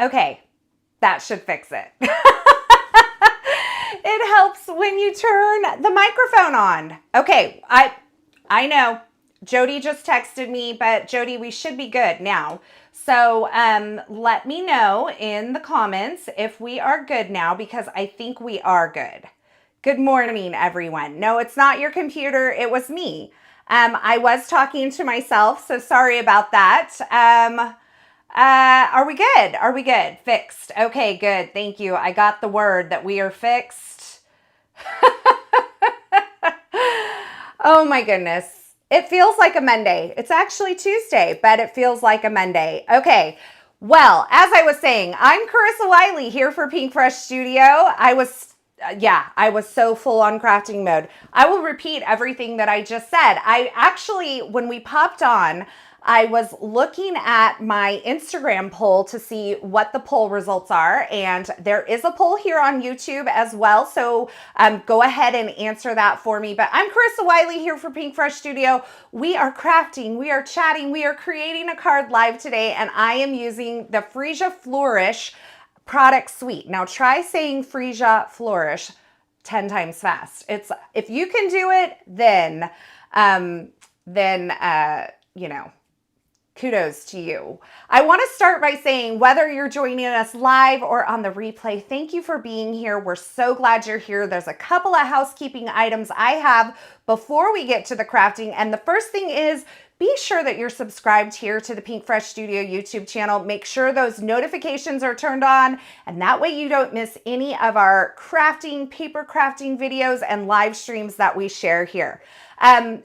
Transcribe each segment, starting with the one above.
Okay, that should fix it. It helps when you turn the microphone on. Okay, I know. Jody just texted me, but Jody, we should be good now. So let me know in the comments if we are good now, because I think we are good. Good morning, everyone. No, it's not your computer. It was me. I was talking to myself, so sorry about that. Are we good? Are we good? Fixed. Okay, good. Thank you. I got the word that we are fixed. Oh my goodness. It feels like a Monday. It's actually Tuesday, but it feels like a Monday. Okay. Well, as I was saying, I'm Carissa Wiley here for Pinkfresh Studio. I was so full on crafting mode. I will repeat everything that I just said. I actually, when we popped on, I was looking at my Instagram poll to see what the poll results are, and there is a poll here on YouTube as well, so go ahead and answer that for me. But I'm Carissa Wiley here for Pinkfresh Studio. We are crafting, we are chatting, we are creating a card live today, and I am using the Freesia Flourish product suite. Now try saying Freesia Flourish 10 times fast. If you can do it, then you know, kudos to you. I want to start by saying, whether you're joining us live or on the replay, thank you for being here. We're so glad you're here. There's a couple of housekeeping items I have before we get to the crafting. And the first thing is, be sure that you're subscribed here to the Pinkfresh Studio YouTube channel. Make sure those notifications are turned on, and that way you don't miss any of our crafting, paper crafting videos and live streams that we share here.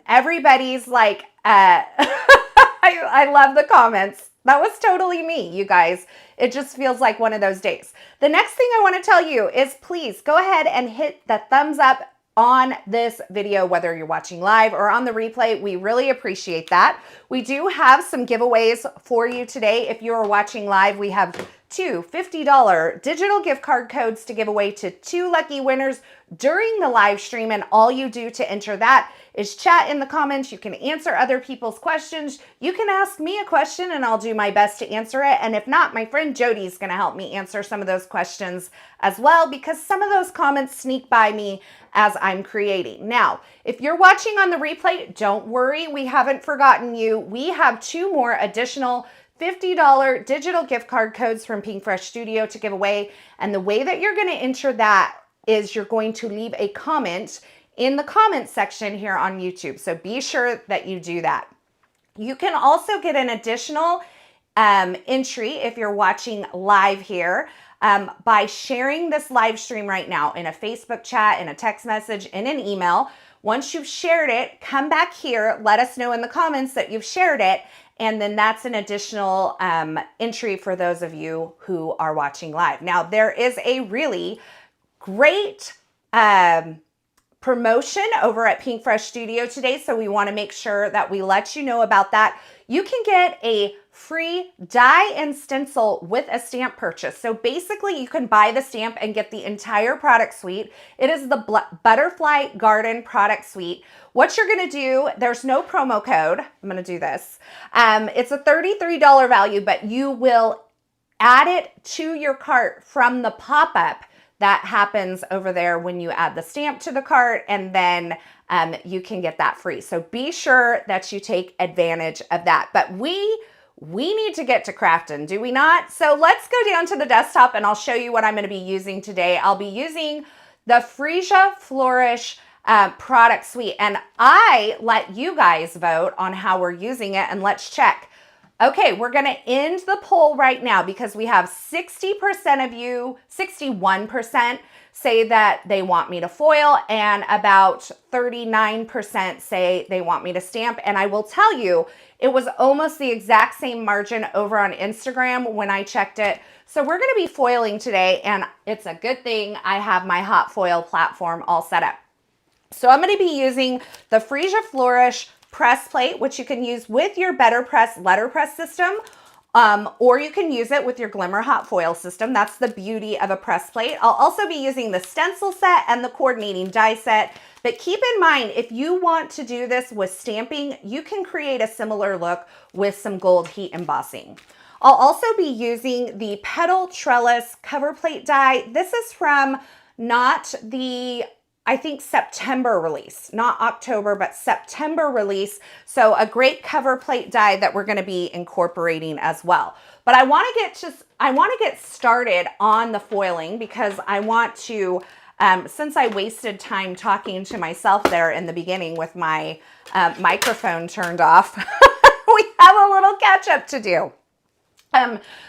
Everybody's like, I love the comments. That was totally me, you guys. It just feels like one of those days. The next thing I want to tell you is, please go ahead and hit the thumbs up on this video, whether you're watching live or on the replay. We really appreciate that. We do have some giveaways for you today. If you are watching live, we have two $50 digital gift card codes to give away to 2 lucky winners during the live stream. And all you do to enter that is chat in the comments. You can answer other people's questions. You can ask me a question and I'll do my best to answer it. And if not, my friend Jody's going to help me answer some of those questions as well, because some of those comments sneak by me as I'm creating. Now, if you're watching on the replay, don't worry, we haven't forgotten you. We have 2 more additional $50 digital gift card codes from Pinkfresh Studio to give away. And the way that you're going to enter that is you're going to leave a comment in the comment section here on YouTube. So be sure that you do that. You can also get an additional entry if you're watching live here by sharing this live stream right now in a Facebook chat, in a text message, in an email. Once you've shared it, come back here, let us know in the comments that you've shared it, and then that's an additional entry for those of you who are watching live. Now, there is a really great promotion over at Pinkfresh Studio today, so we want to make sure that we let you know about that. You can get a free die and stencil with a stamp purchase. So basically, you can buy the stamp and get the entire product suite. It is the Butterfly Garden product suite. What you're going to do, there's no promo code. I'm going to do this. It's a $33 value, but you will add it to your cart from the pop-up that happens over there when you add the stamp to the cart, and then you can get that free. So be sure that you take advantage of that. But we need to get to crafting, do we not? So let's go down to the desktop and I'll show you what I'm going to be using today. I'll be using the Freesia Flourish product suite, and I let you guys vote on how we're using it, and let's check. Okay, we're going to end the poll right now because we have 60% of you, 61% say that they want me to foil, and about 39% say they want me to stamp. And I will tell you, it was almost the exact same margin over on Instagram when I checked it. So we're going to be foiling today, and it's a good thing I have my hot foil platform all set up. So I'm going to be using the Freesia Flourish press plate, which you can use with your Better Press letterpress system, or you can use it with your Glimmer hot foil system. That's the beauty of a press plate. I'll also be using the stencil set and the coordinating die set, but keep in mind, if you want to do this with stamping, you can create a similar look with some gold heat embossing. I'll also be using the Petal Trellis cover plate die. This is from not the, I think, September release, not October, but September release. So a great cover plate die that we're going to be incorporating as well. But I want to get started on the foiling because I want to, since I wasted time talking to myself there in the beginning with my microphone turned off, we have a little catch up to do.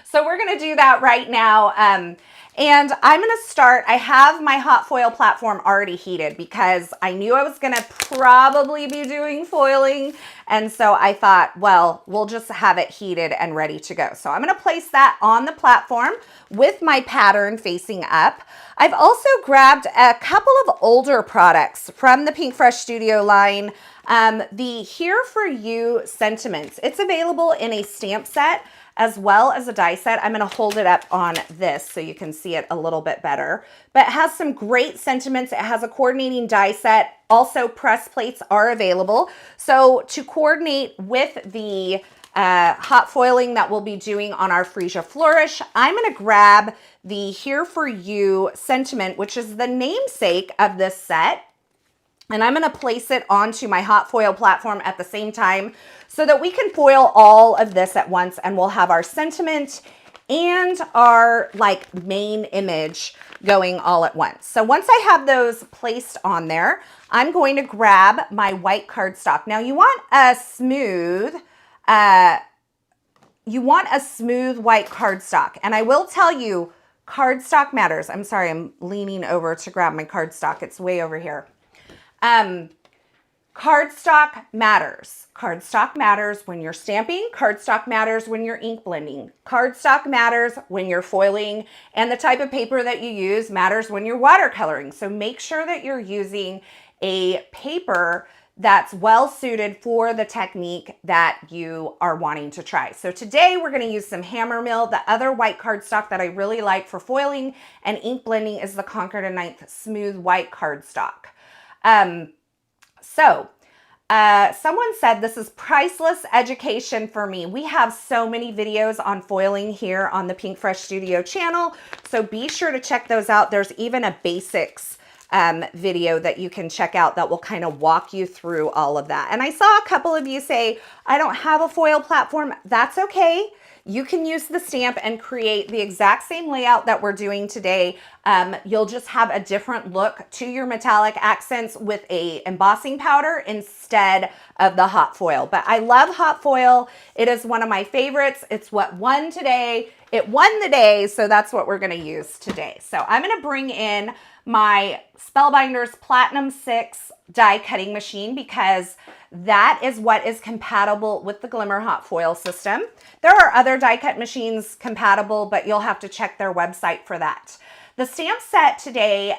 So we're going to do that right now. And I'm going to start, I have my hot foil platform already heated because I knew I was going to probably be doing foiling. And so I thought, well, we'll just have it heated and ready to go. So I'm going to place that on the platform with my pattern facing up. I've also grabbed a couple of older products from the Pinkfresh Studio line. The Here For You sentiments. It's available in a stamp set as well as a die set. I'm going to hold it up on this so you can see it a little bit better. But it has some great sentiments. It has a coordinating die set. Also, press plates are available. So to coordinate with the hot foiling that we'll be doing on our Freesia Flourish, I'm going to grab the Here For You sentiment, which is the namesake of this set. And I'm going to place it onto my hot foil platform at the same time so that we can foil all of this at once, and we'll have our sentiment and our like main image going all at once. So once I have those placed on there, I'm going to grab my white cardstock. Now you want a smooth white cardstock. And I will tell you, cardstock matters. I'm sorry, I'm leaning over to grab my cardstock. It's way over here. Cardstock matters. Cardstock matters when you're stamping. Cardstock matters when you're ink blending. Cardstock matters when you're foiling, and the type of paper that you use matters when you're watercoloring. So make sure that you're using a paper that's well suited for the technique that you are wanting to try. So today we're going to use some Hammer Mill. The other white cardstock that I really like for foiling and ink blending is the Conquer & Ninth Smooth White cardstock. Someone said this is priceless education for me. We have so many videos on foiling here on the Pinkfresh Studio channel, so be sure to check those out. There's even a basics video that you can check out that will kind of walk you through all of that. And I saw a couple of you say, I don't have a foil platform. That's okay. You can use the stamp and create the exact same layout that we're doing today. You'll just have a different look to your metallic accents with a embossing powder instead of the hot foil. But I love hot foil. It is one of my favorites. It's what won today. It won the day, so that's what we're gonna use today. So I'm gonna bring in my Spellbinders Platinum 6 die cutting machine because that is what is compatible with the Glimmer Hot Foil system. There are other die cut machines compatible, but you'll have to check their website for that. The stamp set today,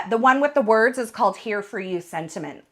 the one with the words, is called Here For You Sentiment.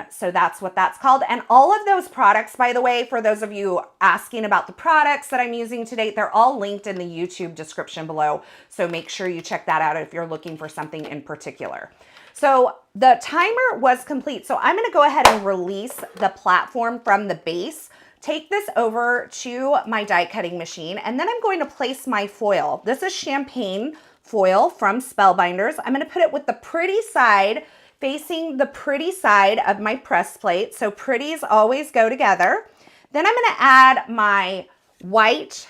So that's what that's called. And all of those products, by the way, for those of you asking about the products that I'm using today, they're all linked in the YouTube description below. So make sure you check that out if you're looking for something in particular. So the timer was complete. So I'm going to go ahead and release the platform from the base, take this over to my die cutting machine, and then I'm going to place my foil. This is champagne foil from Spellbinders. I'm going to put it with the pretty side facing the pretty side of my press plate. So pretties always go together. Then I'm going to add my white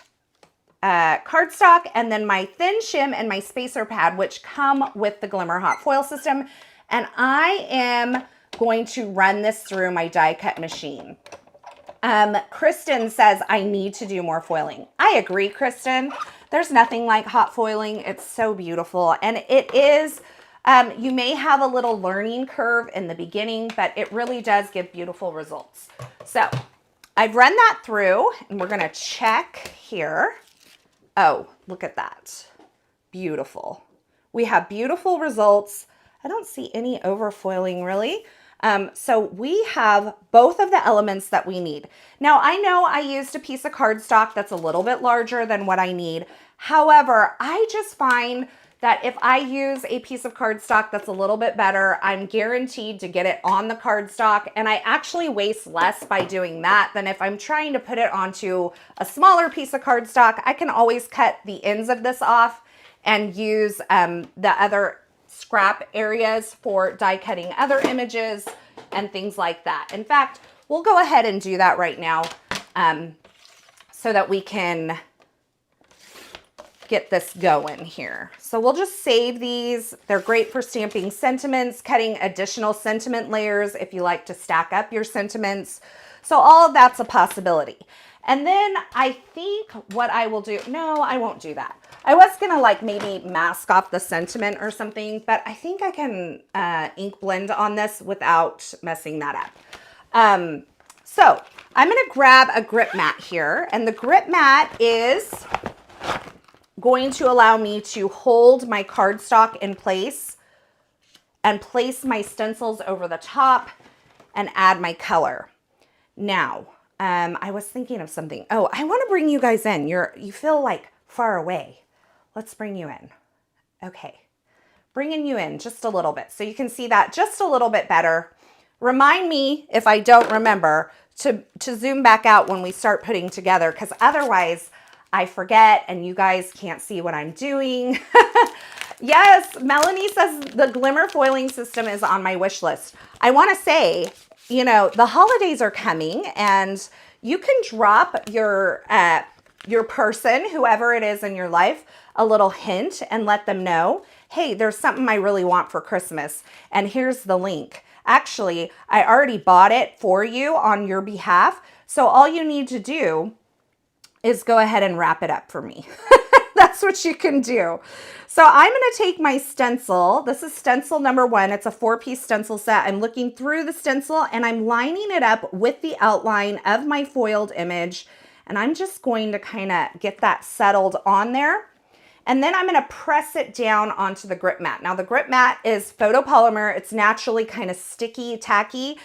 cardstock and then my thin shim and my spacer pad, which come with the Glimmer Hot Foil system. And I am going to run this through my die cut machine. Kristen says, I need to do more foiling. I agree, Kristen. There's nothing like hot foiling. It's so beautiful. And it is, you may have a little learning curve in the beginning, but it really does give beautiful results. So I've run that through and we're gonna check here. Oh, look at that. Beautiful. We have beautiful results. I don't see any overfoiling really. So we have both of the elements that we need. Now I know I used a piece of cardstock that's a little bit larger than what I need. However, I just find that if I use a piece of cardstock that's a little bit better, I'm guaranteed to get it on the cardstock, and I actually waste less by doing that than if I'm trying to put it onto a smaller piece of cardstock. I can always cut the ends of this off and use the other scrap areas for die cutting other images and things like that. In fact, we'll go ahead and do that right now so that we can get this going here. So we'll just save these. They're great for stamping sentiments, cutting additional sentiment layers if you like to stack up your sentiments. So all of that's a possibility. And then I think what I will do, no, I won't do that. I was gonna like maybe mask off the sentiment or something, but I think I can ink blend on this without messing that up. So I'm gonna grab a grip mat here, and the grip mat is going to allow me to hold my cardstock in place and place my stencils over the top and add my color. Now, I was thinking of something. Oh, I want to bring you guys in. You feel like far away. Let's bring you in. Okay, bringing you in just a little bit so you can see that just a little bit better. Remind me if I don't remember to zoom back out when we start putting together, because otherwise I forget and you guys can't see what I'm doing. Yes, Melanie says the glimmer foiling system is on my wish list. I want to say, you know, the holidays are coming and you can drop your person, whoever it is in your life, a little hint and let them know, hey, there's something I really want for Christmas, and here's the link. Actually, I already bought it for you on your behalf, so all you need to do is go ahead and wrap it up for me. That's what you can do. So I'm going to take my stencil. This is stencil number 1. It's a 4-piece stencil set. I'm looking through the stencil and I'm lining it up with the outline of my foiled image. And I'm just going to kind of get that settled on there. And then I'm going to press it down onto the grip mat. Now the grip mat is photopolymer. It's naturally kind of sticky, tacky.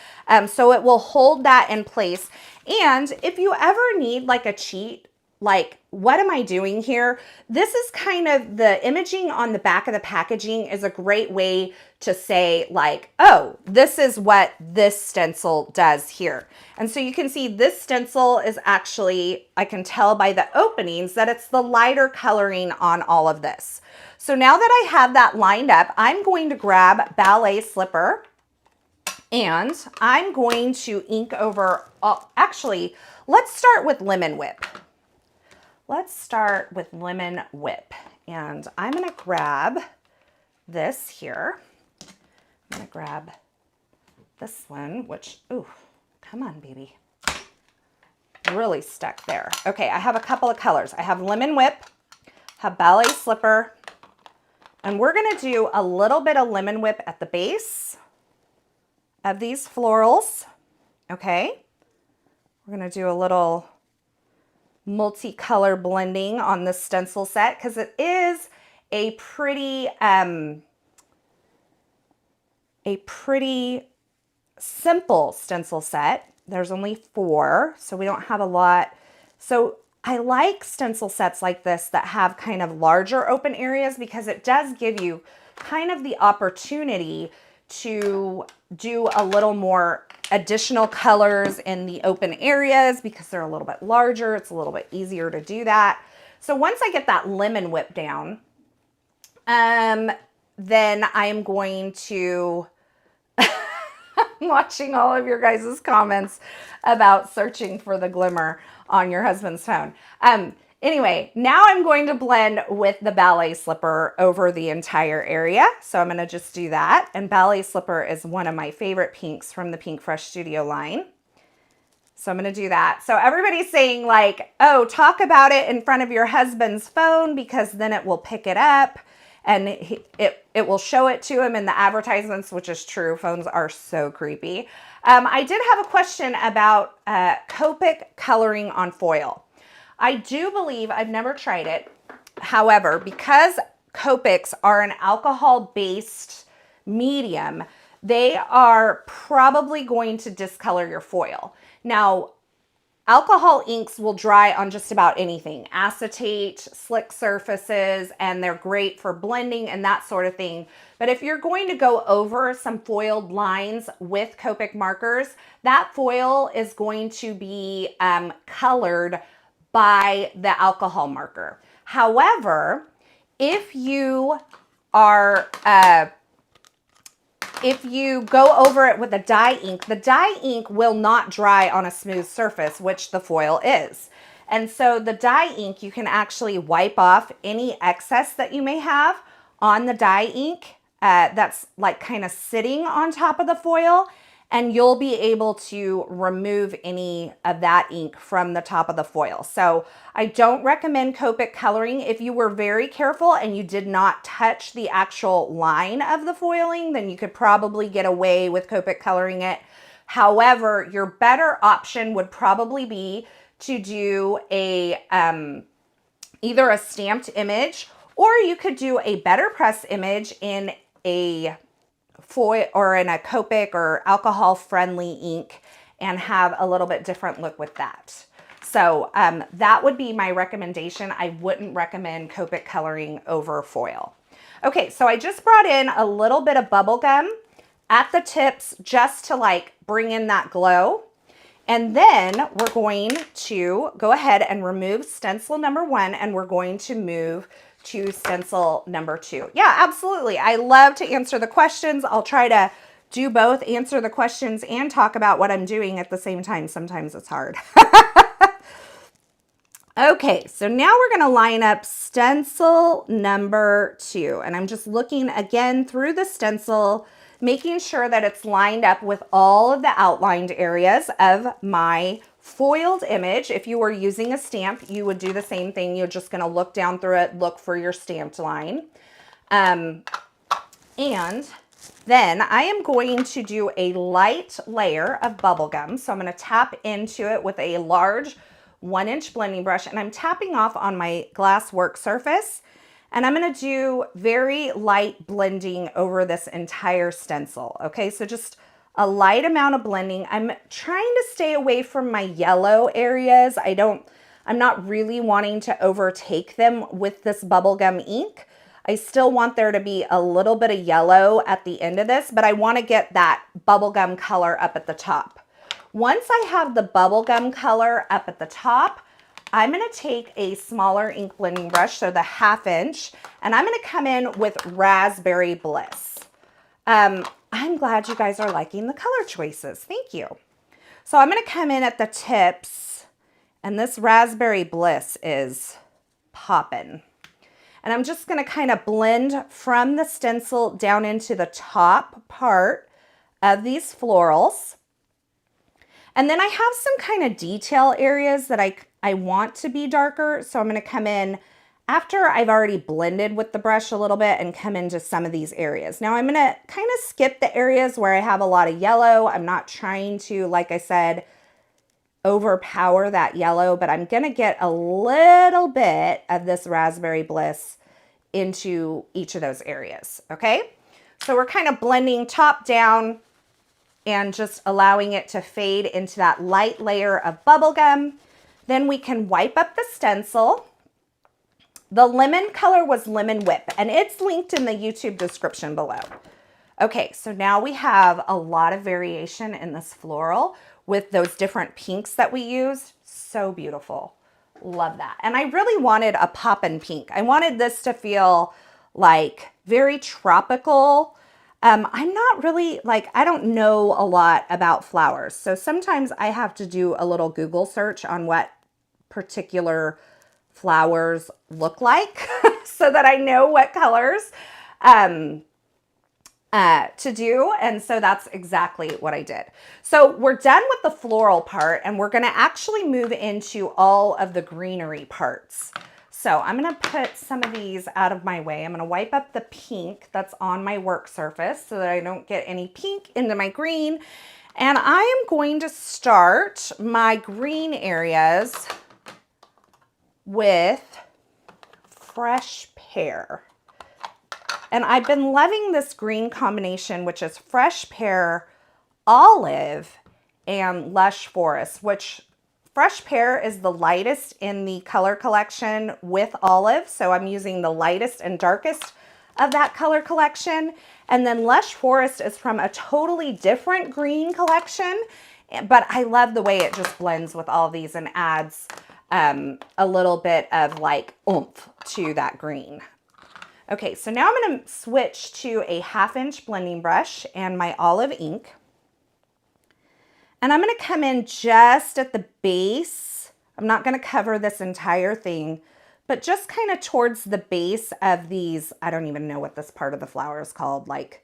So it will hold that in place. And if you ever need like a cheat, like, what am I doing here? This is kind of the imaging on the back of the packaging is a great way to say like, oh, this is what this stencil does here. And so you can see this stencil is actually, I can tell by the openings that it's the lighter coloring on all of this. So now that I have that lined up, I'm going to grab Ballet Slipper and I'm going to ink over, actually, let's start with Lemon Whip. Let's start with Lemon Whip, and I'm gonna grab this here. I'm gonna grab this one, which, ooh, come on, baby. Really stuck there. Okay, I have a couple of colors. I have Lemon Whip, have Ballet Slipper, and we're gonna do a little bit of Lemon Whip at the base of these florals, okay? We're gonna do a little multicolor blending on the stencil set because it is a pretty simple stencil set. There's only 4, so we don't have a lot. So I like stencil sets like this that have kind of larger open areas because it does give you kind of the opportunity to do a little more additional colors in the open areas because they're a little bit larger. It's a little bit easier to do that. So once I get that Lemon Whip down, then I am going to, I'm watching all of your guys' comments about searching for the glimmer on your husband's phone. Anyway, now I'm going to blend with the Ballet Slipper over the entire area. So I'm going to just do that. And Ballet Slipper is one of my favorite pinks from the Pinkfresh Studio line. So I'm going to do that. So everybody's saying like, oh, talk about it in front of your husband's phone because then it will pick it up and it will show it to him in the advertisements, which is true. Phones are so creepy. I did have a question about Copic coloring on foil. I do believe, I've never tried it. However, because Copics are an alcohol-based medium, they are probably going to discolor your foil. Now, Alcohol inks will dry on just about anything, acetate, slick surfaces, and they're great for blending and that sort of thing. But if you're going to go over some foiled lines with Copic markers, that foil is going to be colored by the alcohol marker. However, if you are if you go over it with a dye ink, the dye ink will not dry on a smooth surface, which the foil is. And so the dye ink, you can actually wipe off any excess that you may have on the dye ink that's like kind of sitting on top of the foil, and you'll be able to remove any of that ink from the top of the foil. So I don't recommend Copic coloring. If you were very careful and you did not touch the actual line of the foiling, then you could probably get away with Copic coloring it. However, your better option would probably be to do a either a stamped image, or you could do a better press image in a foil or in a Copic or alcohol friendly ink and have a little bit different look with that. So that would be my recommendation. I wouldn't recommend Copic coloring over foil. Okay, so I just brought in a little bit of bubble gum at the tips just to like bring in that glow. And then we're going to go ahead and remove stencil number 1, and we're going to move to stencil number 2. Yeah, absolutely. I love to answer the questions. I'll try to do both, answer the questions and talk about what I'm doing at the same time. Sometimes it's hard. Okay, so now we're going to line up stencil number 2. And I'm just looking again through the stencil, making sure that it's lined up with all of the outlined areas of my foiled image. If you were using a stamp, you would do the same thing. You're just going to look down through it, look for your stamped line. And then I am going to do a light layer of bubble gum. So I'm going to tap into it with a large 1-inch blending brush, and I'm tapping off on my glass work surface. And I'm going to do very light blending over this entire stencil. Okay, so just a light amount of blending. I'm trying to stay away from my yellow areas. I'm not really wanting to overtake them with this bubblegum ink. I still want there to be a little bit of yellow at the end of this, but I want to get that bubblegum color up at the top. Once I have the bubblegum color up at the top, I'm going to take a smaller ink blending brush, so the 1/2 inch, and I'm going to come in with Raspberry Bliss. I'm glad you guys are liking the color choices. Thank you. So I'm going to come in at the tips, and this Raspberry Bliss is popping. And I'm just going to kind of blend from the stencil down into the top part of these florals. And then I have some kind of detail areas that I want to be darker. So I'm going to come in after I've already blended with the brush a little bit and come into some of these areas. Now I'm going to kind of skip the areas where I have a lot of yellow. I'm not trying to, like I said, overpower that yellow, but I'm going to get a little bit of this Raspberry Bliss into each of those areas. Okay. So we're kind of blending top down and just allowing it to fade into that light layer of bubblegum. Then we can wipe up the stencil. The lemon color was Lemon Whip, and it's linked in the YouTube description below. Okay, so now we have a lot of variation in this floral with those different pinks that we used. So beautiful. Love that. And I really wanted a poppin' pink. I wanted this to feel like very tropical. I'm not really I don't know a lot about flowers. So sometimes I have to do a little Google search on what particular flowers look like so that I know what colors to do. And so that's exactly what I did. So we're done with the floral part, and we're going to actually move into all of the greenery parts. So I'm going to put some of these out of my way. I'm going to wipe up the pink that's on my work surface so that I don't get any pink into my green. And I am going to start my green areas with Fresh Pear. And I've been loving this green combination, which is Fresh Pear, Olive, and Lush Forest, which Fresh Pear is the lightest in the color collection with Olive, so I'm using the lightest and darkest of that color collection. And then Lush Forest is from a totally different green collection, but I love the way it just blends with all these and adds a little bit of like oomph to that green. Okay, so now I'm going to switch to a 1/2 inch blending brush and my olive ink. And I'm going to come in just at the base. I'm not going to cover this entire thing, but just kind of towards the base of these. I don't even know what this part of the flower is called, like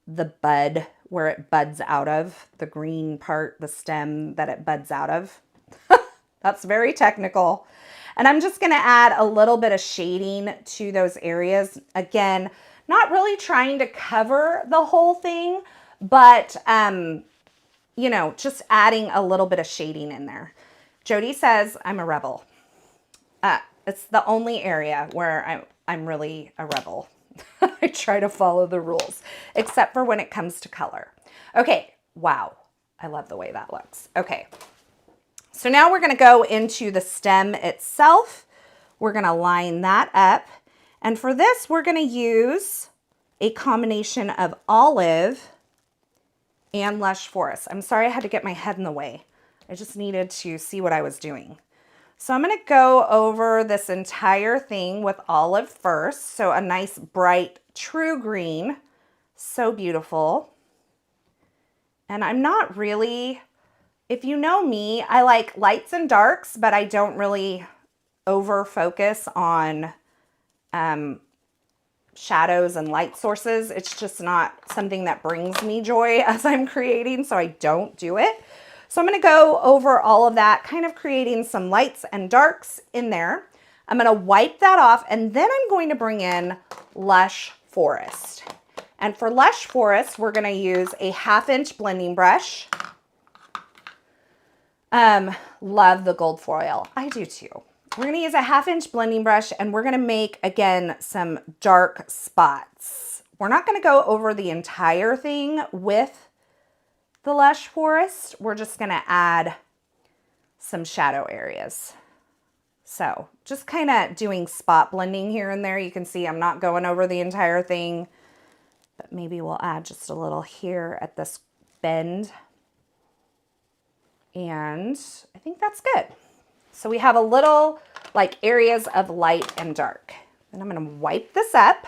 the bud, where it buds out of, the green part, the stem that it buds out of. That's very technical. And I'm just going to add a little bit of shading to those areas. Again, not really trying to cover the whole thing, but you know, just adding a little bit of shading in there. Jody says I'm a rebel. It's the only area where I'm really a rebel. I try to follow the rules, except for when it comes to color. Okay, wow. I love the way that looks. Okay, so now we're gonna go into the stem itself. We're gonna line that up. And for this, we're gonna use a combination of olive and Lush Forest. I'm sorry I had to get my head in the way. I just needed to see what I was doing. So I'm going to go over this entire thing with olive first. So a nice bright true green. So beautiful. And I'm not really, if you know me, I like lights and darks, but I don't really over focus on shadows and light sources. It's just not something that brings me joy as I'm creating, so I don't do it. So I'm going to go over all of that, kind of creating some lights and darks in there. I'm going to wipe that off, and then I'm going to bring in Lush Forest. And for Lush Forest, we're going to use a 1/2 inch blending brush. Love the gold foil. I do too. We're going to use a 1/2 inch blending brush, and we're going to make, again, some dark spots. We're not going to go over the entire thing with the Lush Forest. We're just going to add some shadow areas. So just kind of doing spot blending here and there. You can see I'm not going over the entire thing, but maybe we'll add just a little here at this bend. And I think that's good. So we have a little like areas of light and dark. And I'm going to wipe this up.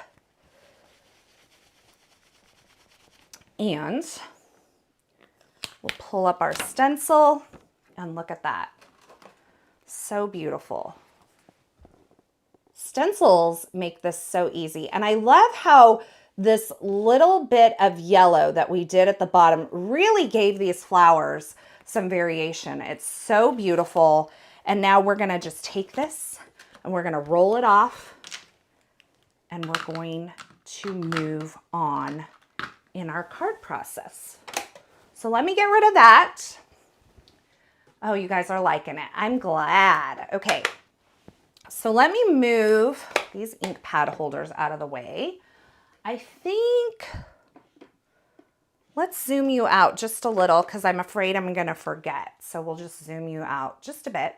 And we'll pull up our stencil and look at that. So beautiful. Stencils make this so easy. And I love how this little bit of yellow that we did at the bottom really gave these flowers some variation. It's so beautiful. And now we're gonna just take this and we're gonna roll it off, and we're going to move on in our card process. So let me get rid of that. Oh, you guys are liking it. I'm glad. Okay, so let me move these ink pad holders out of the way. I think, let's zoom you out just a little because I'm afraid I'm gonna forget. So we'll just zoom you out just a bit.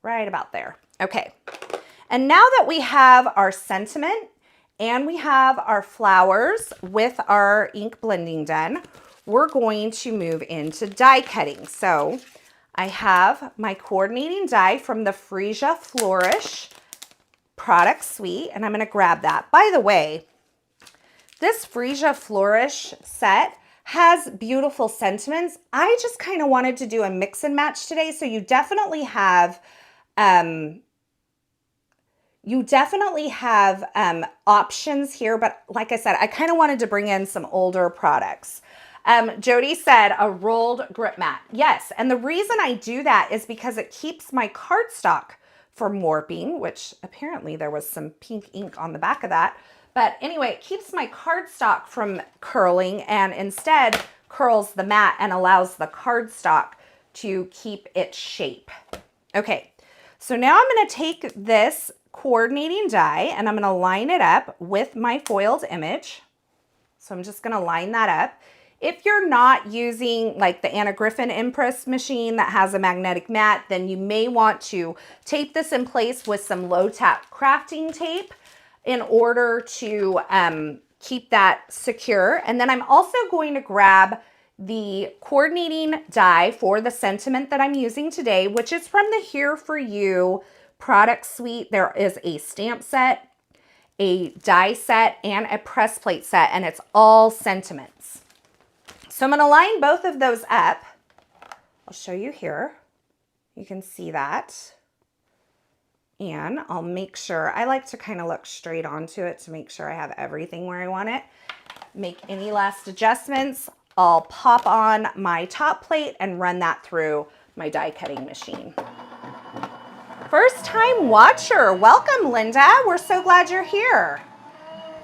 Right about there. Okay, and now that we have our sentiment and we have our flowers with our ink blending done, we're going to move into die cutting. So I have my coordinating die from the Freesia Flourish product suite, and I'm going to grab that. By the way, this Freesia Flourish set has beautiful sentiments. I just kind of wanted to do a mix and match today, so you definitely have options here, but like I said, I kind of wanted to bring in some older products. Jody said a rolled grip mat. Yes, and the reason I do that is because it keeps my cardstock from warping, which apparently there was some pink ink on the back of that. But anyway, it keeps my cardstock from curling and instead curls the mat and allows the cardstock to keep its shape. Okay, so now I'm going to take this coordinating die and I'm going to line it up with my foiled image. So I'm just going to line that up. If you're not using like the Anna Griffin Impress machine that has a magnetic mat, then you may want to tape this in place with some low tap crafting tape in order to keep that secure. And then I'm also going to grab the coordinating die for the sentiment that I'm using today, which is from the Here For You product suite. There is a stamp set, a die set, and a press plate set, and it's all sentiments. So I'm going to line both of those up. I'll show you here. You can see that. And I'll make sure, I like to kind of look straight onto it to make sure I have everything where I want it. Make any last adjustments. I'll pop on my top plate and run that through my die cutting machine. First time watcher, welcome Linda. We're so glad you're here.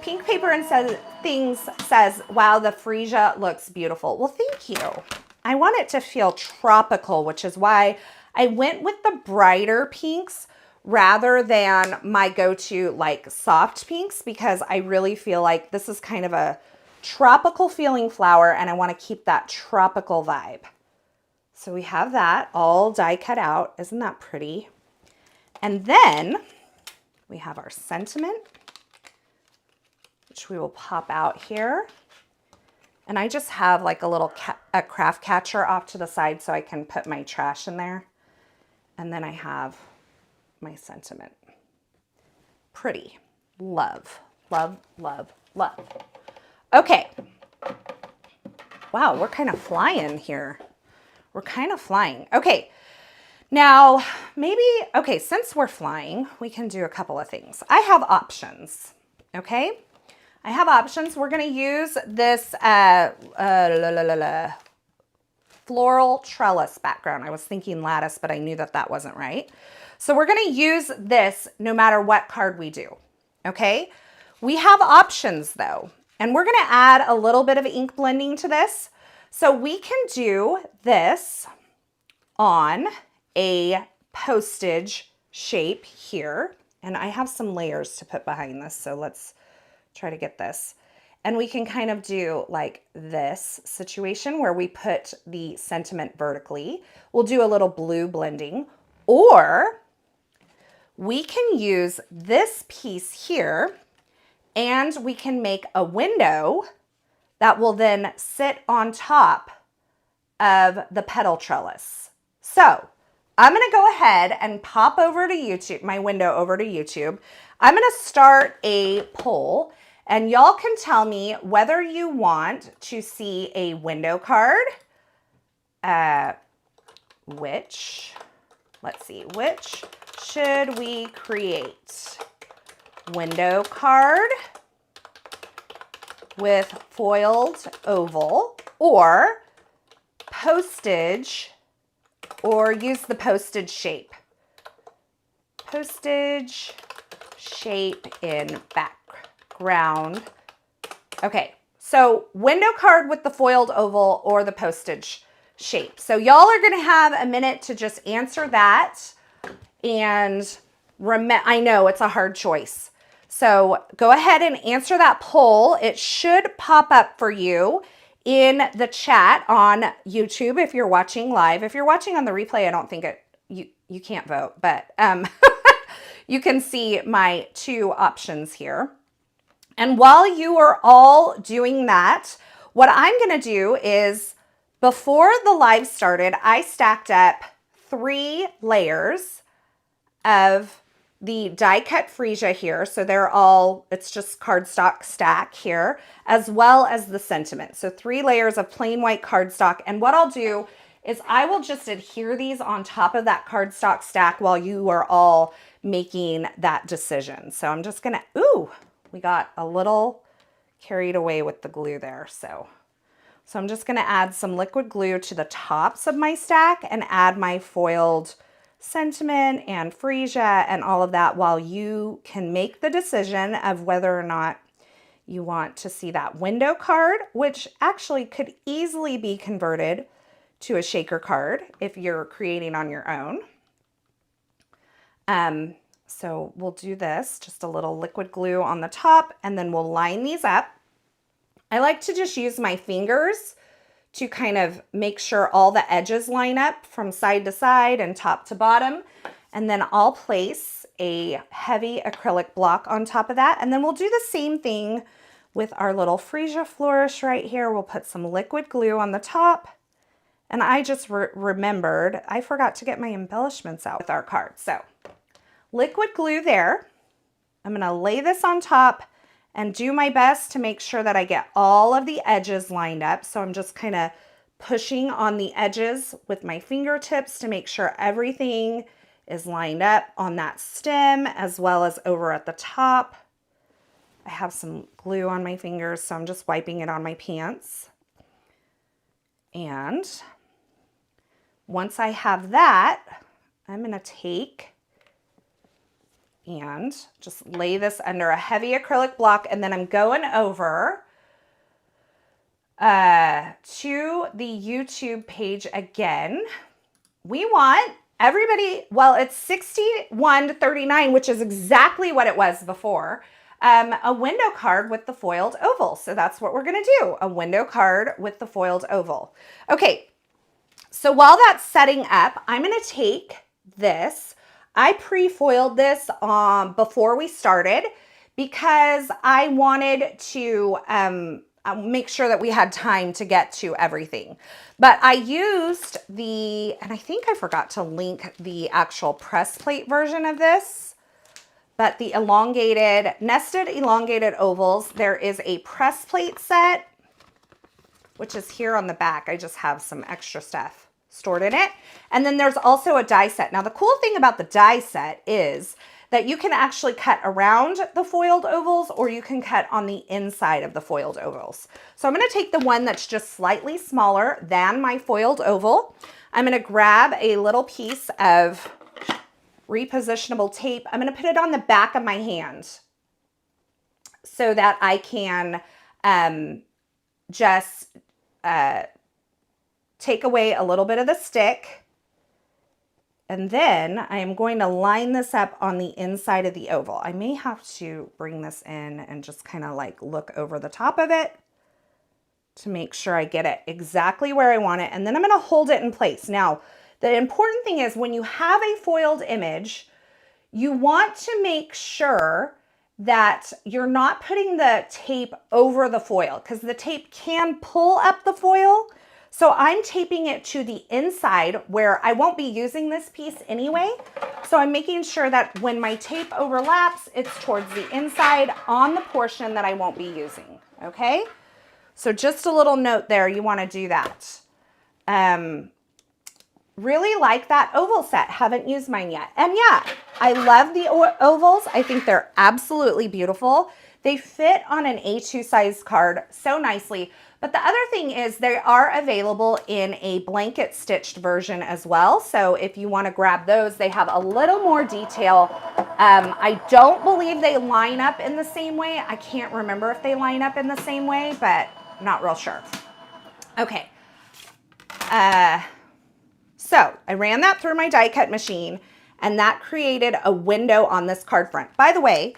Pink Paper and Things says, wow, the Freesia looks beautiful. Well, thank you. I want it to feel tropical, which is why I went with the brighter pinks rather than my go-to like soft pinks, because I really feel like this is kind of a tropical feeling flower and I want to keep that tropical vibe. So we have that all die cut out. Isn't that pretty? And then we have our sentiment, which we will pop out here. And I just have like a little a craft catcher off to the side so I can put my trash in there. And then I have my sentiment. Pretty. Love, love, love, love. Okay. Wow, we're kind of flying here. We're kind of flying. Okay. Now, maybe, okay, since we're flying, we can do a couple of things. I have options, okay? I have options. We're going to use this floral trellis background. I was thinking lattice, but I knew that that wasn't right. So we're going to use this no matter what card we do, okay? We have options though, and we're going to add a little bit of ink blending to this. So we can do this on a postage shape here, and I have some layers to put behind this, so let's try to get this. And we can kind of do like this situation where we put the sentiment vertically. We'll do a little blue blending, or we can use this piece here and we can make a window that will then sit on top of the petal trellis. So I'm going to go ahead and pop over to YouTube, my window over to YouTube. I'm going to start a poll, and y'all can tell me whether you want to see a window card, which should we create? Window card with foiled oval, or postage, or use the postage shape. Postage shape in background. Okay, so window card with the foiled oval or the postage shape. So y'all are gonna have a minute to just answer that. And I know it's a hard choice. So go ahead and answer that poll. It should pop up for you in the chat on YouTube if you're watching live. If you're watching on the replay, I don't think you can't vote, but you can see my two options here. And while you are all doing that, what I'm going to do is, before the live started, I stacked up 3 layers of the die cut Freesia here. So they're all, it's just cardstock stack here, as well as the sentiment. So 3 layers of plain white cardstock. And what I'll do is I will just adhere these on top of that cardstock stack while you are all making that decision. So I'm just gonna, ooh, we got a little carried away with the glue there. So I'm just gonna add some liquid glue to the tops of my stack and add my foiled sentiment and Freesia and all of that, while you can make the decision of whether or not you want to see that window card, which actually could easily be converted to a shaker card if you're creating on your own. So we'll do this, just a little liquid glue on the top, and then we'll line these up. I like to just use my fingers to kind of make sure all the edges line up from side to side and top to bottom. And then I'll place a heavy acrylic block on top of that. And then we'll do the same thing with our little Freesia Flourish right here. We'll put some liquid glue on the top. And I just remembered, I forgot to get my embellishments out with our card. So liquid glue there. I'm gonna lay this on top and do my best to make sure that I get all of the edges lined up. So I'm just kind of pushing on the edges with my fingertips to make sure everything is lined up on that stem as well as over at the top. I have some glue on my fingers, so I'm just wiping it on my pants. And once I have that, I'm gonna take and just lay this under a heavy acrylic block, and then I'm going over to the YouTube page again. We want everybody, well, it's 61 to 39, which is exactly what it was before, a window card with the foiled oval. So that's what we're gonna do, a window card with the foiled oval. Okay, so while that's setting up, I'm gonna take this. I pre-foiled this before we started because I wanted to make sure that we had time to get to everything. But I used and I think I forgot to link the actual press plate version of this, but the nested elongated ovals, there is a press plate set, which is here on the back. I just have some extra stuff stored in it. And then there's also a die set. Now the cool thing about the die set is that you can actually cut around the foiled ovals or you can cut on the inside of the foiled ovals. So I'm gonna take the one that's just slightly smaller than my foiled oval. I'm gonna grab a little piece of repositionable tape. I'm gonna put it on the back of my hand so that I can just take away a little bit of the stick. And then I am going to line this up on the inside of the oval. I may have to bring this in and just kind of like look over the top of it to make sure I get it exactly where I want it. And then I'm going to hold it in place. Now, the important thing is when you have a foiled image, you want to make sure that you're not putting the tape over the foil because the tape can pull up the foil. So I'm taping it to the inside where I won't be using this piece anyway. So I'm making sure that when my tape overlaps, it's towards the inside on the portion that I won't be using, okay? So just a little note there, you wanna do that. Really like that oval set, haven't used mine yet. And yeah, I love the ovals. I think they're absolutely beautiful. They fit on an A2 size card so nicely. But the other thing is they are available in a blanket stitched version as well. So if you want to grab those, they have a little more detail. I don't believe they line up in the same way. I can't remember if they line up in the same way, but I'm not real sure. Okay. So I ran that through my die cut machine and that created a window on this card front. By the way,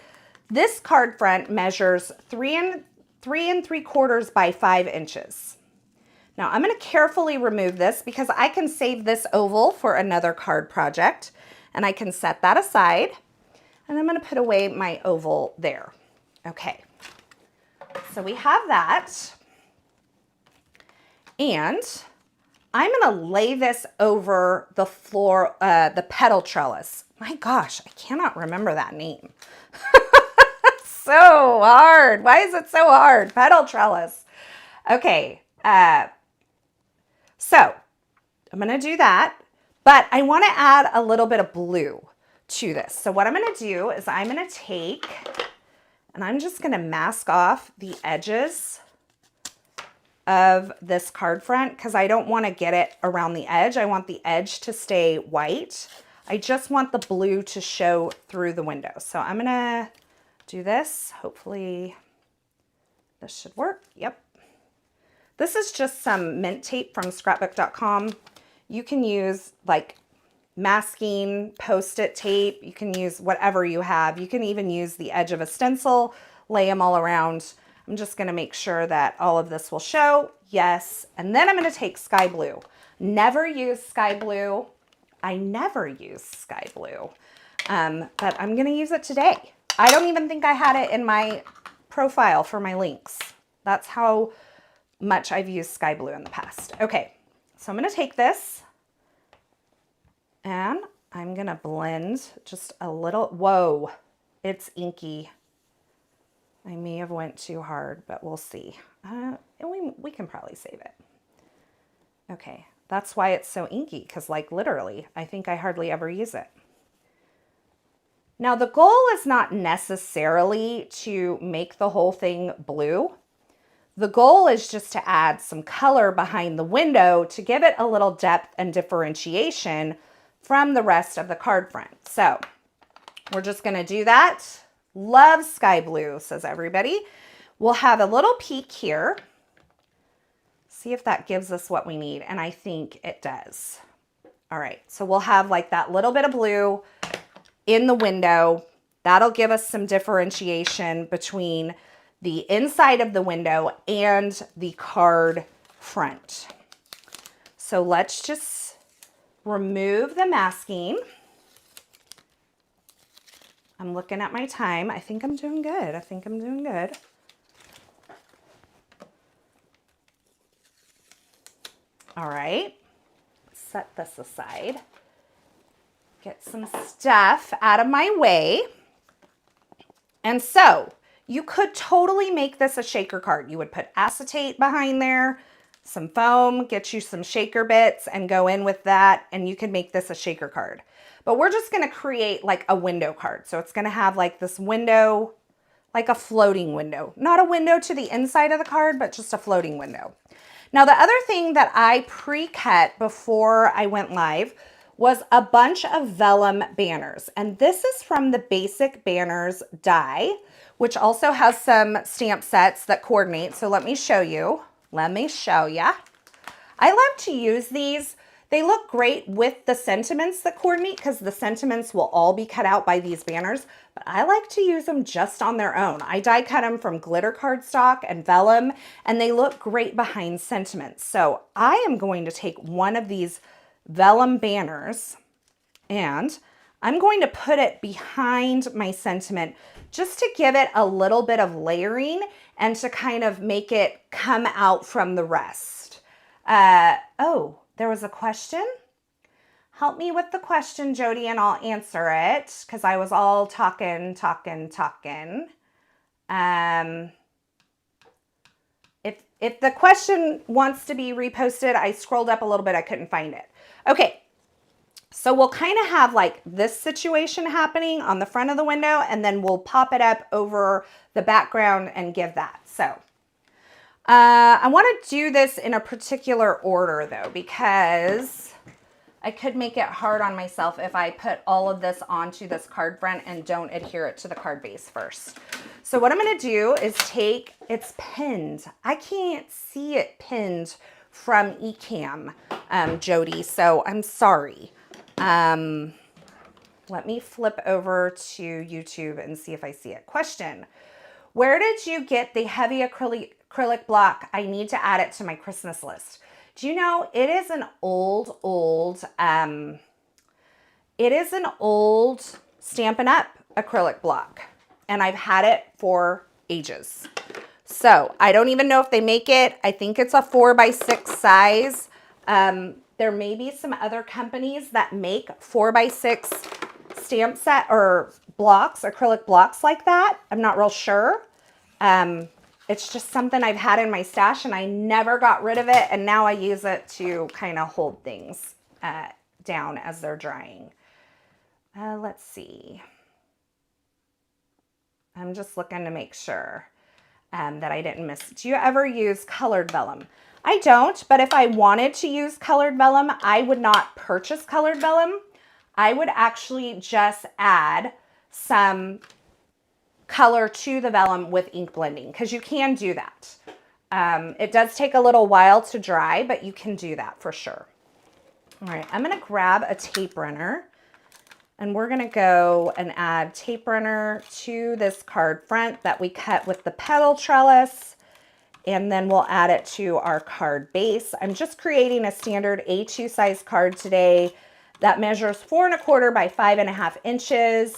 this card front measures 3 3/4 by 5 inches. Now I'm going to carefully remove this because I can save this oval for another card project and I can set that aside and I'm going to put away my oval there. Okay, so we have that and I'm going to lay this over the floor, the Petal Trellis. My gosh, I cannot remember that name. So hard. Why is it so hard? Petal Trellis. Okay. So I'm going to do that, but I want to add a little bit of blue to this. So what I'm going to do is I'm going to take, and I'm just going to mask off the edges of this card front because I don't want to get it around the edge. I want the edge to stay white. I just want the blue to show through the window. So I'm going to do this. Hopefully this should work. Yep. This is just some mint tape from scrapbook.com. You can use like masking, post-it tape. You can use whatever you have. You can even use the edge of a stencil, lay them all around. I'm just gonna make sure that all of this will show. Yes, and then I'm gonna take sky blue. Never use sky blue. I never use sky blue, but I'm gonna use it today. I don't even think I had it in my profile for my links. That's how much I've used sky blue in the past. Okay, so I'm gonna take this and I'm gonna blend just a little. Whoa, it's inky. I may have went too hard, but we'll see. We can probably save it. Okay, that's why it's so inky, because like literally, I think I hardly ever use it. Now the goal is not necessarily to make the whole thing blue. The goal is just to add some color behind the window to give it a little depth and differentiation from the rest of the card front. So we're just gonna do that. Love sky blue, says everybody. We'll have a little peek here. See if that gives us what we need, and I think it does. All right, so we'll have like that little bit of blue in the window. That'll give us some differentiation between the inside of the window and the card front. So let's just remove the masking. I'm looking at my time. I think I'm doing good. I think I'm doing good. All right, set this aside. Get some stuff out of my way. And so you could totally make this a shaker card. You would put acetate behind there, some foam, get you some shaker bits and go in with that, and you can make this a shaker card. But we're just gonna create like a window card. So it's gonna have like this window, like a floating window. Not a window to the inside of the card, but just a floating window. Now the other thing that I pre-cut before I went live was a bunch of vellum banners. And this is from the Basic Banners die, which also has some stamp sets that coordinate. So let me show you. Let me show ya. I love to use these. They look great with the sentiments that coordinate because the sentiments will all be cut out by these banners, but I like to use them just on their own. I die cut them from glitter cardstock and vellum, and they look great behind sentiments. So I am going to take one of these vellum banners and I'm going to put it behind my sentiment just to give it a little bit of layering and to kind of make it come out from the rest. Oh, there was a question. Help me with the question, Jody, and I'll answer it because I was all talking. If the question wants to be reposted, I scrolled up a little bit. I couldn't find it. Okay, so we'll kind of have like this situation happening on the front of the window, and then we'll pop it up over the background and give that. So I want to do this in a particular order though, because I could make it hard on myself if I put all of this onto this card front and don't adhere it to the card base first. So what I'm going to do is take, it's pinned. I can't see it pinned from eCam, Jody, so I'm sorry. Let me flip over to YouTube and see if I see it. Question: where did you get the heavy acrylic block? I need to add it to my Christmas list. Do you know, it is an old Stampin' Up! Acrylic block, and I've had it for ages. So I don't even know if they make it. I think it's a 4x6 size. There may be some other companies that make 4x6 stamp set or blocks, acrylic blocks like that. I'm not real sure. It's just something I've had in my stash and I never got rid of it. And now I use it to kind of hold things down as they're drying. Let's see. I'm just looking to make sure that I didn't miss. Do you ever use colored vellum? I don't, but if I wanted to use colored vellum, I would not purchase colored vellum. I would actually just add some color to the vellum with ink blending, because you can do that. It does take a little while to dry, but you can do that for sure. All right, I'm gonna grab a tape runner And we're gonna go and add tape runner to this card front that we cut with the Petal Trellis. And then we'll add it to our card base. I'm just creating a standard A2 size card today that measures 4 1/4 by 5 1/2 inches.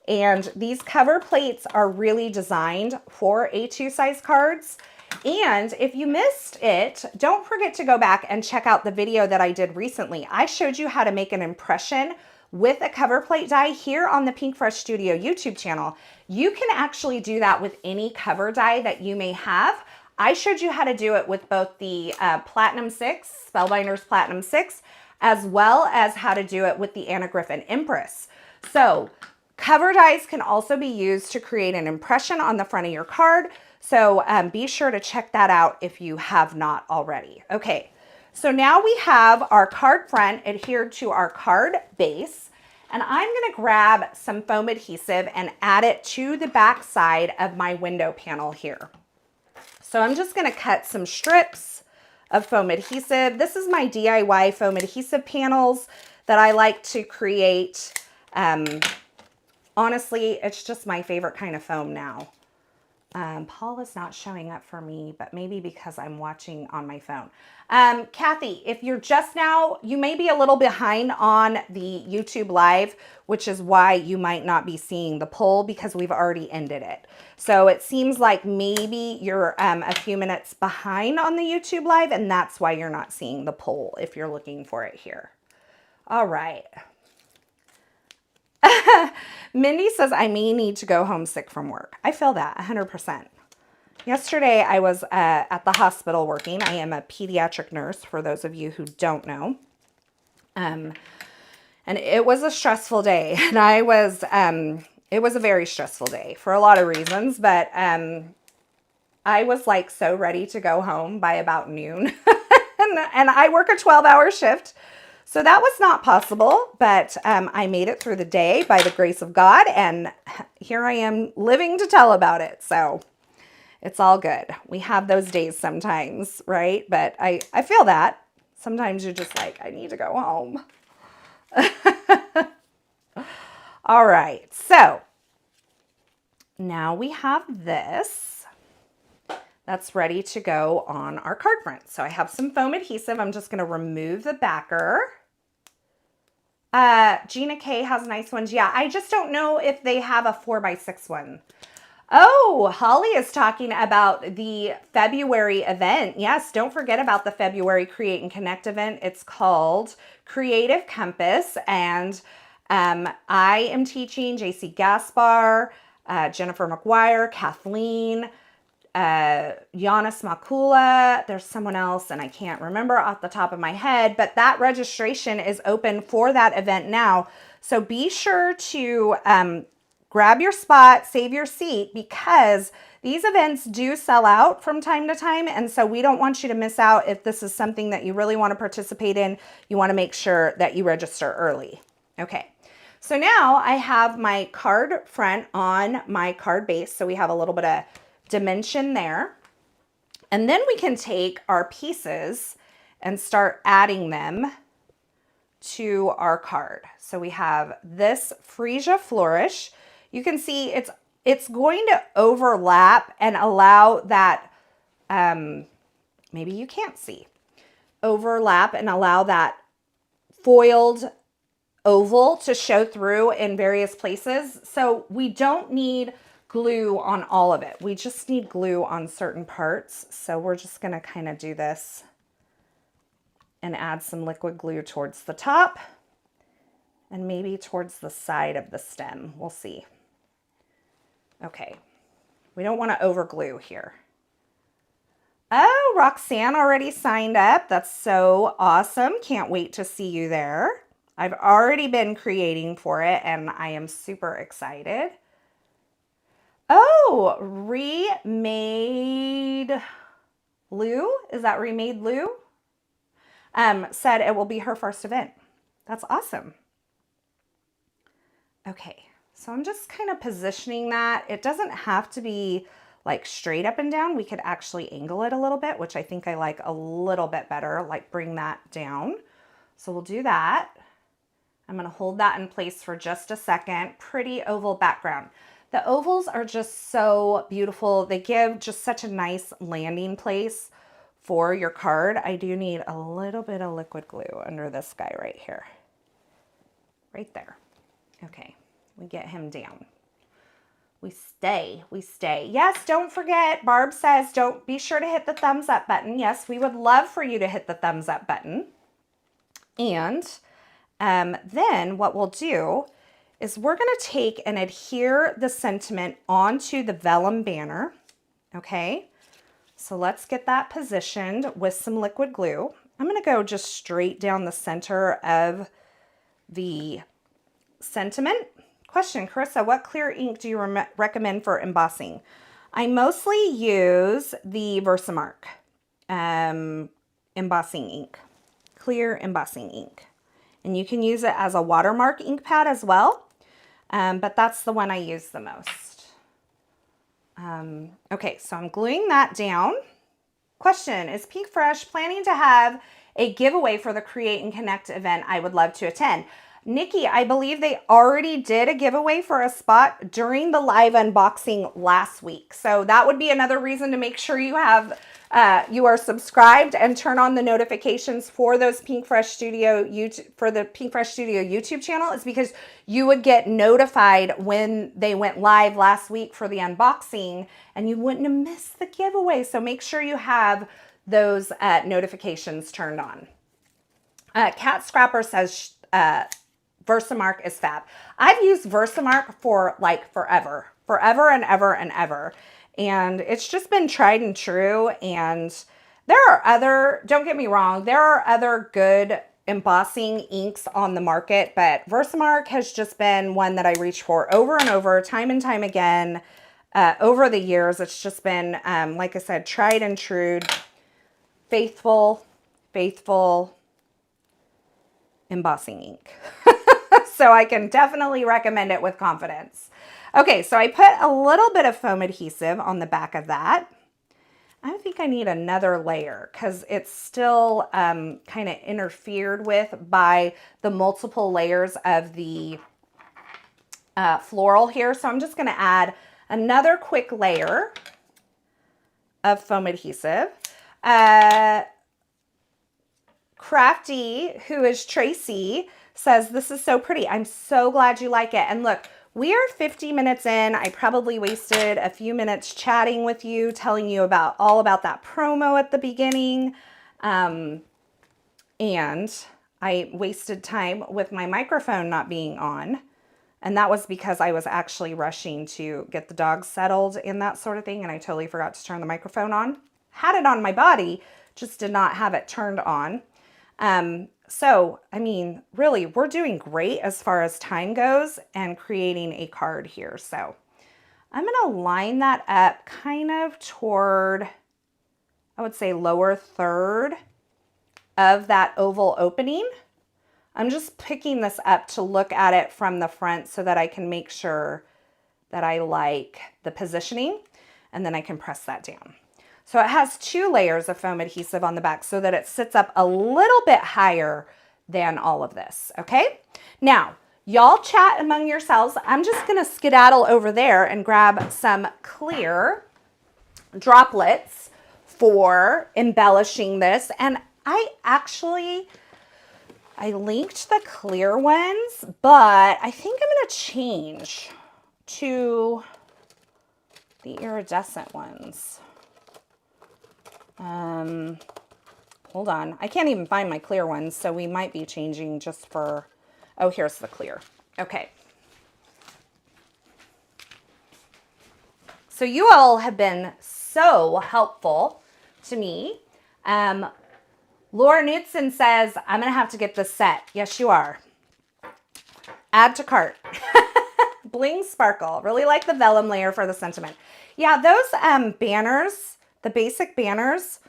And these cover plates are really designed for A2 size cards. And if you missed it, don't forget to go back and check out the video that I did recently. I showed you how to make an impression with a cover plate die here on the Pinkfresh Studio YouTube channel. You can actually do that with any cover die that you may have. I showed you how to do it with both the Platinum 6, Spellbinders Platinum 6, as well as how to do it with the Anna Griffin Empress. So cover dies can also be used to create an impression on the front of your card. So be sure to check that out if you have not already. Okay, so now we have our card front adhered to our card base, and I'm gonna grab some foam adhesive and add it to the back side of my window panel here. So I'm just gonna cut some strips of foam adhesive. This is my DIY foam adhesive panels that I like to create. Honestly, it's just my favorite kind of foam now. Paul is not showing up for me, but maybe because I'm watching on my phone. Kathy, if you're just now, you may be a little behind on the YouTube live, which is why you might not be seeing the poll because we've already ended it. So it seems like maybe you're a few minutes behind on the YouTube live, and that's why you're not seeing the poll if you're looking for it here. All right. Mindy says, I may need to go home sick from work. I feel that 100%. Yesterday, I was at the hospital working. I am a pediatric nurse, for those of you who don't know. And it was a stressful day. And it was a very stressful day for a lot of reasons. But I was like so ready to go home by about noon. and I work a 12-hour shift. So that was not possible, but I made it through the day by the grace of God, and here I am living to tell about it. So it's all good. We have those days sometimes, right? But I feel that. Sometimes you're just like, I need to go home. All right, so now we have this that's ready to go on our card front. So I have some foam adhesive. I'm just gonna remove the backer. Gina K has nice ones. Yeah, I just don't know if they have a 4x6 one. Oh, Holly is talking about the February event. Yes, don't forget about the February Create and Connect event. It's called Creative Compass, and I am teaching JC Gaspar, Jennifer McGuire, Kathleen, Giannis Makula, there's someone else and I can't remember off the top of my head, but that registration is open for that event now. So be sure to grab your spot, save your seat, because these events do sell out from time to time. And so we don't want you to miss out. If this is something that you really want to participate in, you want to make sure that you register early. Okay. So now I have my card front on my card base. So we have a little bit of dimension there. And then we can take our pieces and start adding them to our card. So we have this Freesia Flourish. You can see it's going to overlap and allow that, maybe you can't see, overlap and allow that foiled oval to show through in various places. So we don't need glue on all of it. We just need glue on certain parts. So we're just gonna kind of do this and add some liquid glue towards the top and maybe towards the side of the stem. We'll see. Okay, we don't want to over glue here. Oh, Roxanne already signed up. That's so awesome. Can't wait to see you there. I've already been creating for it and I am super excited. Oh, Remade Lou, is that Remade Lou? Said it will be her first event. That's awesome. Okay, so I'm just kind of positioning that. It doesn't have to be like straight up and down. We could actually angle it a little bit, which I think I like a little bit better, like bring that down. So we'll do that. I'm going to hold that in place for just a second. Pretty oval background. The ovals are just so beautiful. They give just such a nice landing place for your card. I do need a little bit of liquid glue under this guy right here. Right there. Okay, we get him down. We stay. Yes, don't forget, Barb says, don't be sure to hit the thumbs up button. Yes, we would love for you to hit the thumbs up button. And then what we'll do is we're going to take and adhere the sentiment onto the vellum banner. Okay, so let's get that positioned with some liquid glue. I'm going to go just straight down the center of the sentiment. Question, Carissa, what clear ink do you recommend for embossing? I mostly use the Versamark embossing ink, clear embossing ink. And you can use it as a watermark ink pad as well, but that's the one I use the most. Okay, so I'm gluing that down. Question, is Pinkfresh planning to have a giveaway for the Create and Connect event I would love to attend? Nikki, I believe they already did a giveaway for a spot during the live unboxing last week. So that would be another reason to make sure you have you are subscribed and turn on the notifications for those Pinkfresh Studio YouTube, for the Pinkfresh Studio YouTube channel, is because you would get notified when they went live last week for the unboxing and you wouldn't have missed the giveaway. So make sure you have those notifications turned on. Cat Scrapper says Versamark is fab. I've used Versamark for like forever and ever. And it's just been tried and true. And there are other, don't get me wrong, there are other good embossing inks on the market, but Versamark has just been one that I reach for over and over, time and time again. Over the years, it's just been, like I said, tried and true, faithful embossing ink. So I can definitely recommend it with confidence. Okay, so I put a little bit of foam adhesive on the back of that. I think I need another layer because it's still kind of interfered with by the multiple layers of the floral here. So I'm just going to add another quick layer of foam adhesive. Crafty, who is Tracy, says, this is so pretty. I'm so glad you like it. And look, we are 50 minutes in. I probably wasted a few minutes chatting with you, telling you all about that promo at the beginning. And I wasted time with my microphone not being on. And that was because I was actually rushing to get the dogs settled and that sort of thing. And I totally forgot to turn the microphone on. Had it on my body, just did not have it turned on. So, I mean, really, we're doing great as far as time goes and creating a card here. So I'm going to line that up kind of toward, I would say, lower third of that oval opening. I'm just picking this up to look at it from the front so that I can make sure that I like the positioning, and then I can press that down. So it has 2 layers of foam adhesive on the back so that it sits up a little bit higher than all of this, okay? Now, y'all chat among yourselves. I'm just gonna skedaddle over there and grab some clear droplets for embellishing this. And I linked the clear ones, but I think I'm gonna change to the iridescent ones. Hold on. I can't even find my clear ones, so we might be changing just for, oh, here's the clear. Okay. So you all have been so helpful to me. Laura Knudsen says, I'm going to have to get this set. Yes, you are. Add to cart. Bling Sparkle. Really like the vellum layer for the sentiment. Yeah, those banners, the basic banners,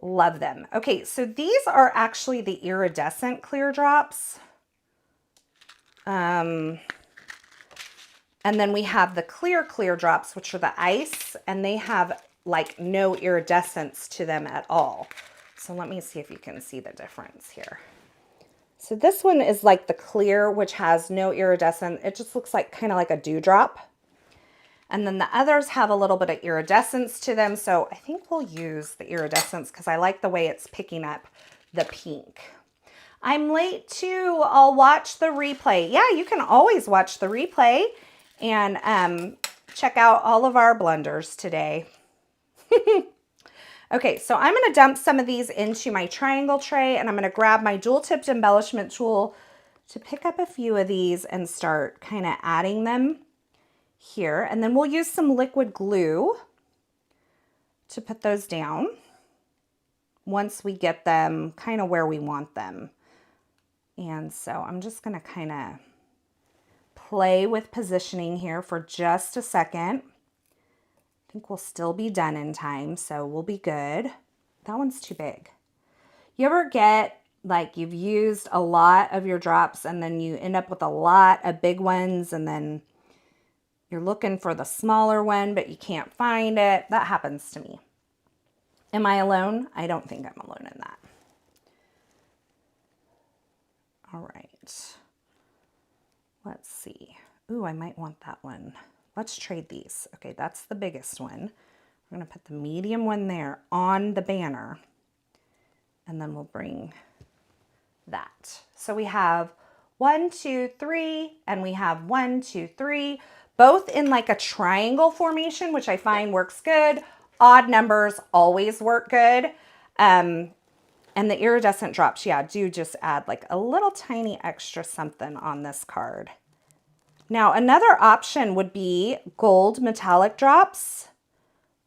love them. Okay, so these are actually the iridescent clear drops. And then we have the clear drops, which are the ice, and they have like no iridescence to them at all. So let me see if you can see the difference here. So this one is like the clear, which has no iridescent. It just looks like kind of like a dewdrop. And then the others have a little bit of iridescence to them. So I think we'll use the iridescence because I like the way it's picking up the pink. I'm late too. I'll watch the replay. Yeah, you can always watch the replay and check out all of our blenders today. Okay, so I'm going to dump some of these into my triangle tray, and I'm going to grab my dual-tipped embellishment tool to pick up a few of these and start kind of adding them here. And then we'll use some liquid glue to put those down once we get them kind of where we want them. And so I'm just going to kind of play with positioning here for just a second. I think we'll still be done in time, so we'll be good. That one's too big. You ever get like you've used a lot of your drops and then you end up with a lot of big ones and then you're looking for the smaller one, but you can't find it? That happens to me. Am I alone? I don't think I'm alone in that. All right. Let's see. Ooh, I might want that one. Let's trade these. Okay, that's the biggest one. We're going to put the medium one there on the banner. And then we'll bring that. So we have 1, 2, 3, and we have 1, 2, 3, both in like a triangle formation, which I find works good. Odd numbers always work good. And the iridescent drops, yeah, do just add like a little tiny extra something on this card. Now, another option would be gold metallic drops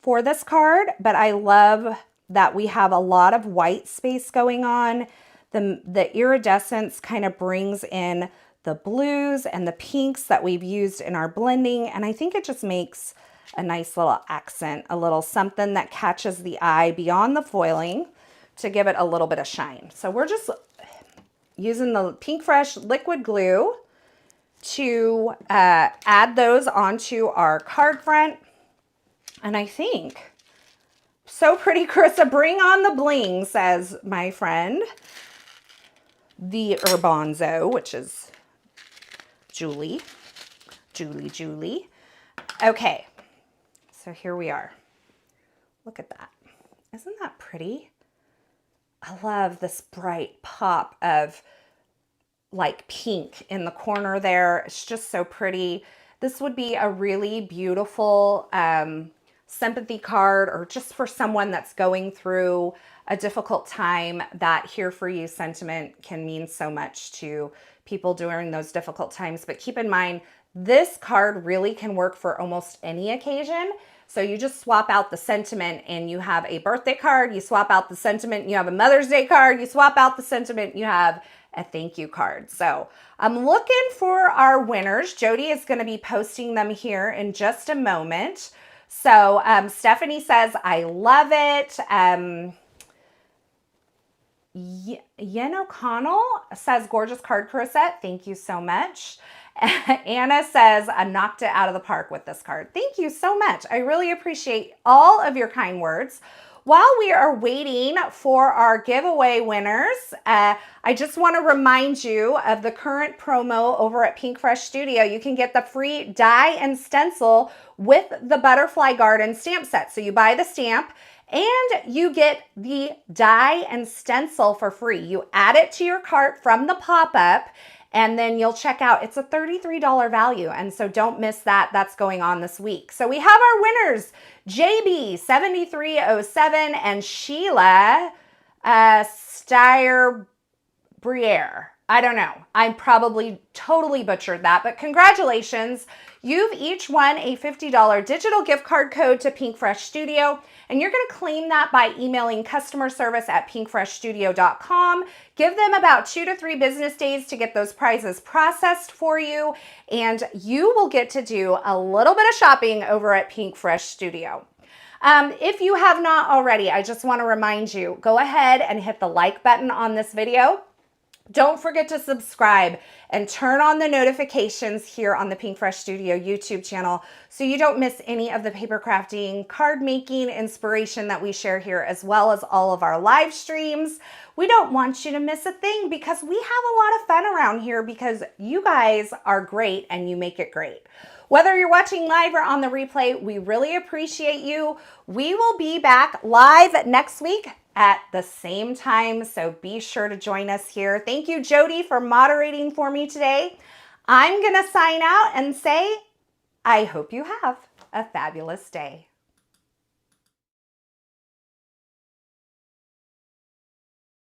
for this card, but I love that we have a lot of white space going on. The iridescence kind of brings in the blues and the pinks that we've used in our blending, and I think it just makes a nice little accent, a little something that catches the eye beyond the foiling to give it a little bit of shine. So we're just using the Pinkfresh liquid glue to add those onto our card front. And I think, so pretty, Carissa, bring on the bling, says my friend, the Urbanzo, which is Julie. Okay, so here we are. Look at that. Isn't that pretty? I love this bright pop of like pink in the corner there. It's just so pretty. This would be a really beautiful sympathy card, or just for someone that's going through a difficult time. That Here For You sentiment can mean so much to people during those difficult times. But keep in mind, this card really can work for almost any occasion. So you just swap out the sentiment and you have a birthday card, you swap out the sentiment, you have a Mother's Day card, you swap out the sentiment, you have a thank you card. So I'm looking for our winners. Jody is going to be posting them here in just a moment. So Stephanie says, I love it. Yen O'Connell says, gorgeous card, Carissa. Thank you so much. Anna says, I knocked it out of the park with this card. Thank you so much. I really appreciate all of your kind words. While we are waiting for our giveaway winners, I just want to remind you of the current promo over at Pinkfresh Studio. You can get the free die and stencil with the Butterfly Garden stamp set. So you buy the stamp and you get the die and stencil for free. You add it to your cart from the pop-up, and then you'll check out. It's a $33 value, and so don't miss that. That's going on this week. So we have our winners, JB7307 and Sheila Steyer-Briere. I don't know. I probably totally butchered that, but congratulations. You've each won a $50 digital gift card code to Pinkfresh Studio, and you're going to claim that by emailing customer service at pinkfreshstudio.com. Give them about 2 to 3 business days to get those prizes processed for you, and you will get to do a little bit of shopping over at Pinkfresh Studio. If you have not already, I just want to remind you, go ahead and hit the like button on this video. Don't forget to subscribe and turn on the notifications here on the Pinkfresh Studio YouTube channel so you don't miss any of the paper crafting, card making inspiration that we share here, as well as all of our live streams. We don't want you to miss a thing because we have a lot of fun around here because you guys are great and you make it great. Whether you're watching live or on the replay, we really appreciate you. We will be back live next week at the same time, so be sure to join us here. Thank you, Jody, for moderating for me today. I'm gonna sign out and say, I hope you have a fabulous day.